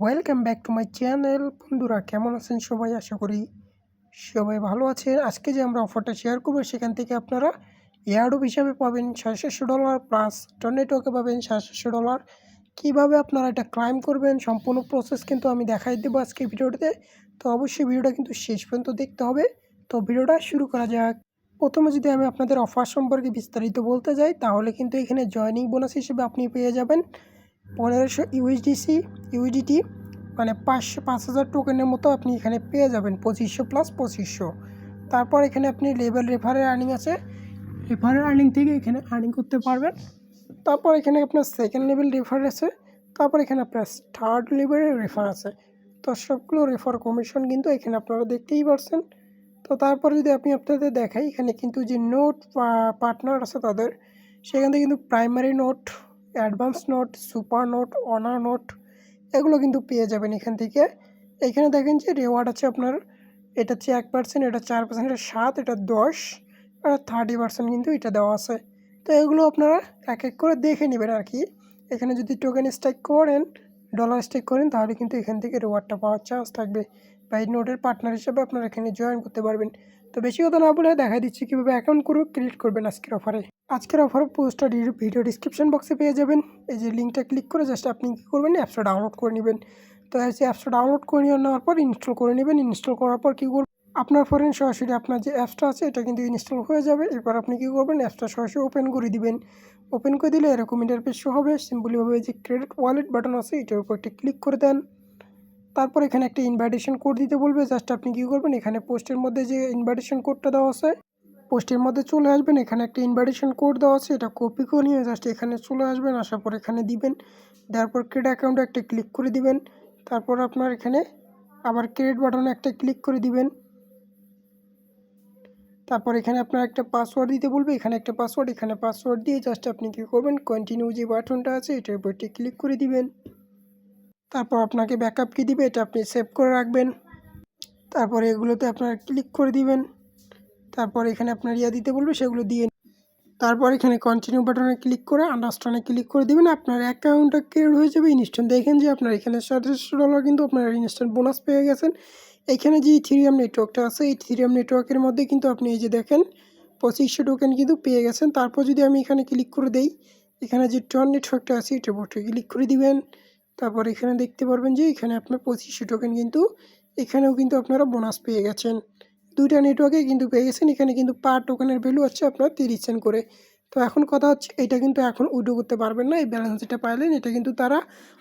Welcome back to my channel. বন্ধুরা কেমন আছেন সবাই? আশা করি সবাই ভালো আছেন। আজকে যে আমরা অফারটা শেয়ার করবো সেখান থেকে আপনারা এয়ারড্রপ হিসাবে পাবেন $750 প্লাস টর্নেটোকে পাবেন $750। কীভাবে আপনারা এটা ক্লাইম করবেন সম্পূর্ণ প্রসেস কিন্তু আমি দেখাই দেবো আজকে ভিডিওটাতে। তো অবশ্যই ভিডিওটা কিন্তু শেষ পর্যন্ত দেখতে হবে। তো ভিডিওটা শুরু করা যাক। প্রথমে যদি আমি আপনাদের অফার সম্পর্কে বিস্তারিত বলতে যাই তাহলে কিন্তু এখানে জয়নিং বোনাস হিসেবে আপনি পেয়ে যাবেন 1500 ইউএসডিটি, মানে 5,000 টোকেনের মতো আপনি এখানে পেয়ে যাবেন 2500 প্লাস 2500। তারপর এখানে আপনি লেভেল রেফারের আর্নিং আছে, রেফারের আর্নিং থেকে এখানে আর্নিং করতে পারবেন। তারপর এখানে আপনার সেকেন্ড লেভেল রেফার আছে, তারপর এখানে আপনার থার্ড লেভেলের রেফার আছে। তো সবগুলো রেফার কমিশন কিন্তু এখানে আপনারা দেখতেই পারছেন। তো তারপরে যদি আমি আপনাদের দেখাই এখানে কিন্তু যে নোট পার্টনার আছে তাদের, সেখান থেকে কিন্তু primary note, advance note, super note, honour note এগুলো কিন্তু পেয়ে যাবেন এখান থেকে। এখানে দেখেন যে রেওয়ার্ড আছে আপনার, এটা হচ্ছে 1%, এটা 4%, এটা 7, এটা 10, আর 30% কিন্তু এটা দেওয়া আছে। তো এগুলো আপনারা এক এক করে দেখে নেবেন আর কি। এখানে যদি টোকেন স্টেক করেন, ডলার স্টেক করেন তাহলে কিন্তু এখান থেকে রিওয়ার্ডটা পাওয়ার চান্স থাকবে বা এই নোটের পার্টনার হিসেবে আপনারা এখানে জয়েন করতে পারবেন। তো বেশি কথা না বলে দেখা দিচ্ছি কীভাবে অ্যাকাউন্ট করে ক্রিয়েট করবেন আজকের অফারে। আজকের অফার পোস্টটা ভিডিও ডিসক্রিপশন বক্সে পেয়ে যাবেন। এই যে লিঙ্কটা ক্লিক করে জাস্ট আপনি কী করবেন, অ্যাপসটা ডাউনলোড করে নেবেন। তো অ্যাপসটা ডাউনলোড করে নেওয়ার পর ইনস্টল করে নেবেন। ইনস্টল করার পর কী করবেন, আপনার ফোনে সরাসরি আপনার যে অ্যাপসটা আছে এটা কিন্তু ইনস্টল হয়ে যাবে। এরপর আপনি কী করবেন, অ্যাপসটা সরাসরি ওপেন করে দিবেন। ওপেন করে দিলে এরকম ইন্টারফেস শো হবে। সিম্পলিভাবে যে ক্রেডিট ওয়ালেট বাটন আছে এটার উপর একটি ক্লিক করে দেন। তারপর এখানে একটা ইনভাইটেশন কোড দিতে বলবে। জাস্ট আপনি কী করবেন, এখানে পোস্টের মধ্যে যে ইনভাইটেশন কোডটা দেওয়া আছে পোস্টের মধ্যে চলে আসবেন। এখানে একটা ইনভাইটেশন কোড দেওয়া আছে, এটা কপি করে নিয়ে জাস্ট এখানে চলে আসবেন। আসার পর এখানে দিবেন, দেওয়ার পর ক্রেডিট অ্যাকাউন্টে একটা ক্লিক করে দিবেন। তারপর আপনার এখানে আবার ক্রেডিট বাটনে একটা ক্লিক করে দিবেন। তারপর এখানে আপনার একটা পাসওয়ার্ড দিতে বলবে, এখানে একটা পাসওয়ার্ড, এখানে পাসওয়ার্ড দিয়ে জাস্ট আপনি কী করবেন, কন্টিনিউ যে বাটনটা আছে এটার উপর একটি ক্লিক করে দিবেন। তারপর আপনাকে ব্যাকআপ কি দিবে এটা আপনি সেভ করে রাখবেন। তারপরে এগুলোতে আপনার ক্লিক করে দিবেন। তারপর এখানে আপনার দিতে বলবে সেগুলো দিয়ে, তারপর এখানে কন্টিনিউ বাটনে ক্লিক করে আন্ডারস্ট্যান্ডে ক্লিক করে দিবেন। আপনার অ্যাকাউন্টটা ক্রিয়েট হয়ে যাবে ইনস্ট্যান্ট। দেখেন যে আপনার এখানে $700 কিন্তু আপনার ইনস্ট্যান্ট বোনাস পেয়ে গেছেন। এখানে যে ইথেরিয়াম নেটওয়ার্কটা আছে এই ইথেরিয়াম নেটওয়ার্কের মধ্যে কিন্তু আপনি এই যে দেখেন 2500 টোকেন কিন্তু পেয়ে গেছেন। তারপর যদি আমি এখানে ক্লিক করে দেই, এখানে যে টন নেটওয়ার্কটা আছে এটার উপর ক্লিক করে দিবেন। তারপর এখানে দেখতে পারবেন যে এখানে আপনার 2500 টোকেন কিন্তু এখানেও কিন্তু আপনারা বোনাস পেয়ে গেছেন। দুইটা নেটওয়ার্কে কিন্তু পেয়ে গেছেন। এখানে কিন্তু পার টোকেনের ভ্যালু হচ্ছে আপনার 30 সেন্ট করে। তো এখন কথা হচ্ছে এটা কিন্তু এখন উইথড্র করতে পারবেন না। এই ব্যালেন্স যেটা পাইলেন এটা কিন্তু তারা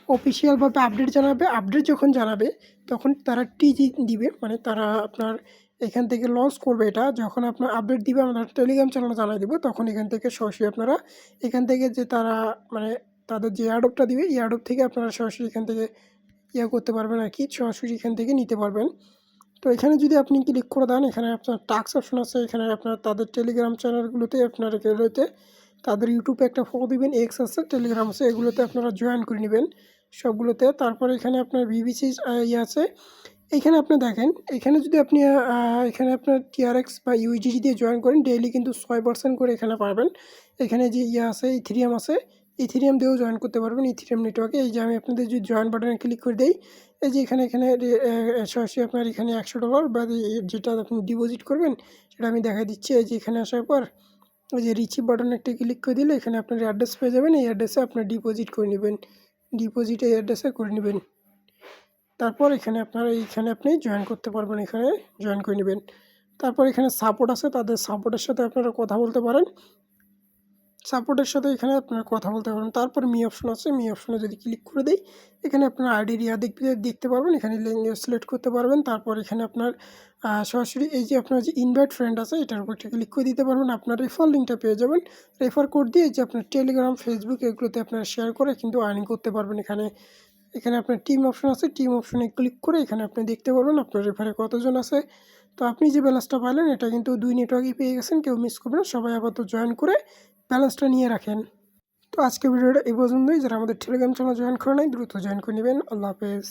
অফিসিয়ালভাবে আপডেট জানাবে। আপডেট যখন জানাবে তখন তারা টিজি দিবে, মানে তারা আপনার এখান থেকে লঞ্চ করবে। এটা যখন আপনার আপডেট দিবে আমরা টেলিগ্রাম চ্যানেলে জানাই দেবো, তখন এখান থেকে সরাসরি আপনারা এখান থেকে যে তারা মানে তাদের যে এয়ারড্রপটা দিবে এয়ারড্রপ থেকে আপনারা সরাসরি এখান থেকে করতে পারবেন আর কি, সরাসরি এখান থেকে নিতে পারবেন। তো এখানে যদি আপনি ক্লিক করে দেন, এখানে আপনার টাস্ক অপশন আছে, এখানে আপনার তাদের টেলিগ্রাম চ্যানেলগুলোতে আপনার এগুলোতে তাদের ইউটিউবে একটা ফলো দিবেন, এক্স আছে, টেলিগ্রাম আছে, এগুলোতে আপনারা জয়েন করে নেবেন সবগুলোতে। তারপর এখানে আপনার বিবিসি আছে। এখানে আপনি দেখেন এখানে যদি আপনি এখানে আপনার টিআরএক্স বা ইউজিজি দিয়ে জয়েন করেন ডেইলি কিন্তু 6% করে এখানে পাবেন। এখানে যে আছে ইথেরিয়াম আছে, ইথেরিয়াম দিয়েও জয়েন করতে পারবেন ইথেরিয়াম নেটওয়ার্কে। এই যে আমি আপনাদের যদি জয়েন বাটনে ক্লিক করে দেই, এই যে এখানে সরাসরি আপনার এখানে $100 বা যেটা আপনি ডিপোজিট করবেন সেটা আমি দেখা দিচ্ছি। এই যে এখানে আসার পর ওই যে রিচিভ বাটনে একটা ক্লিক করে দিলে এখানে আপনার অ্যাড্রেস পেয়ে যাবেন। এই অ্যাড্রেসে আপনার ডিপোজিট করে নেবেন, ডিপোজিট এই অ্যাড্রেসে করে নেবেন। তারপর এখানে আপনি জয়েন করতে পারবেন, এখানে জয়েন করে নেবেন। তারপর এখানে সাপোর্ট আছে, তাদের সাপোর্টের সাথে আপনারা কথা বলতে পারেন। সাপোর্টের সাথে এখানে আপনারা কথা বলতে পারবেন। তারপর মি অপশন আছে, মি অপশনে যদি ক্লিক করে দেই এখানে আপনার আইডি দেখতে পারবেন। এখানে ল্যাঙ্গুয়েজ সিলেক্ট করতে পারবেন। তারপর এখানে আপনার সরাসরি এই যে আপনার যে ইনভাইট ফ্রেন্ড আছে এটার উপর ক্লিক করে দিতে পারবেন। আপনার রেফার লিঙ্কটা পেয়ে যাবেন। রেফার কোড দিয়ে যে আপনার টেলিগ্রাম, ফেসবুক এগুলোতে আপনারা শেয়ার করে কিন্তু আর্নিং করতে পারবেন। এখানে আপনার টিম অপশন আছে, টিম অপশনে ক্লিক করে এখানে আপনি দেখতে পারবেন আপনার রেফারে কতজন আছে। তো আপনি যে ব্যালেন্সটা পাইলেন এটা কিন্তু 2 নেটওয়ার্কই পেয়ে গেছেন, কেউ মিস করবেন না। সবাই আপাতত জয়েন করে ব্যালেন্সটা নিয়ে রাখেন। তো আজকে ভিডিওটা এই পর্যন্তই। যারা আমাদের টেলিগ্রাম চ্যানেল জয়েন করে নাই দ্রুত জয়েন করে নেবেন। আল্লাহ হাফেজ।